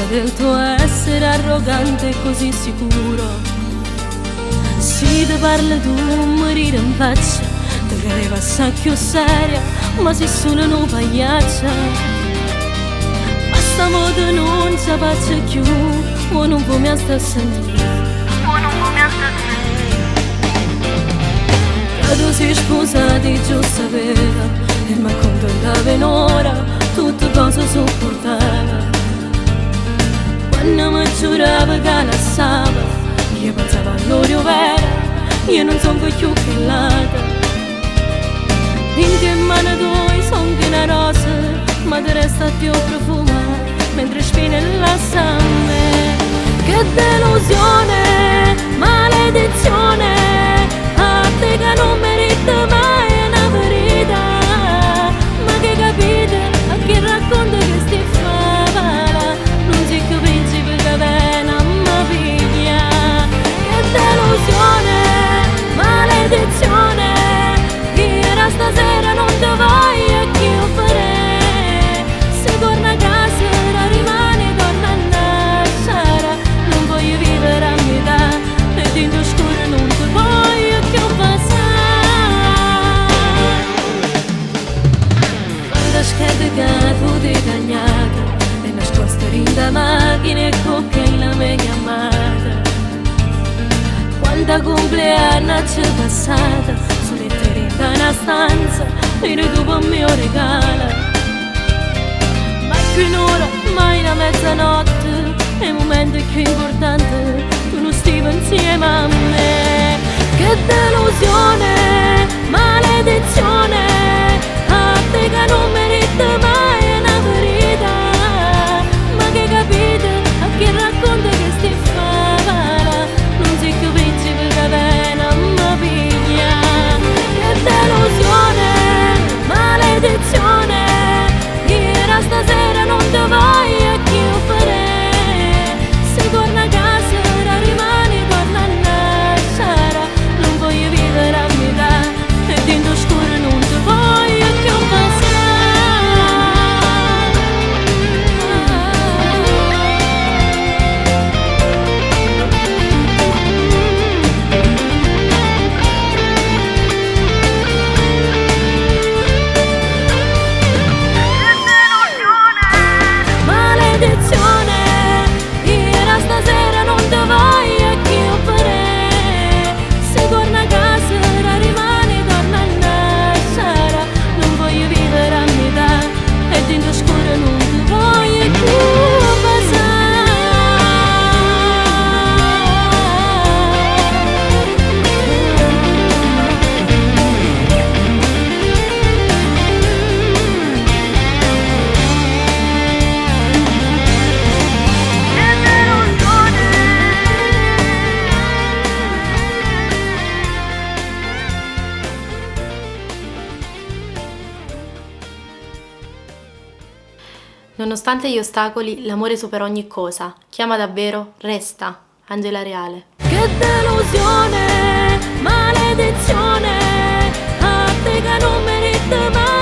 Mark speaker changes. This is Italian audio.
Speaker 1: del tuo essere arrogante e così sicuro. Si te parla tu morire in faccia, te credeva assai più seria, ma sei solo una pagliaccia. Ma sta moda non ci faccia più, o non può mi sta a sentire. Quando si sposati giù sapeva e mi accontentava in ora, tutte cose sopportava. Quando mi giurava che la stava, io pensavo all'orio vera, io non sono più che lata. In mano tu sono che una rosa, ma ti resta più profuma, mentre spine la sangue. Che delusione, maledizione, a te che non merita mai una verità. Ma che capite, a chi racconta che sti favola, non si capisce perché vena ma piglia. Che delusione, maledizione, io stasera non te voglio più fare. Se torna a casa rimane torna a nascere, non voglio vivere a metà e dentro scuro non ti voglio più passare. Quando scherzi che tu ti cagnata e nascosta in da macchina e cocca in la mia chiamata. Quando compleanno c'è passata, solitaria in una stanza, e tu per me regala. Mai più un'ora, mai una mezzanotte, è il momento più importante, tu non stai insieme a me. Che delusione, maledizione, a te che non merita mai una verità. Ma che capite, a chi racconta che sti favola, non si capisce perché vena ma piglia. Che delusione, maledizione, io stasera non te voglio più fare. Se torna a casa rimane torna a nascere, non voglio vivere a metà e dentro scuro non te voglio più passare. Maledizione, io stasera non te voglio più fare. Se torna a casa rimane torna a nascere, non voglio vivere a metà e dentro scuro non te voglio più passare.
Speaker 2: Nonostante gli ostacoli, l'amore supera ogni cosa. Chi ama davvero, resta. Angela Reale.
Speaker 1: Che delusione, maledizione, a te che non merita mai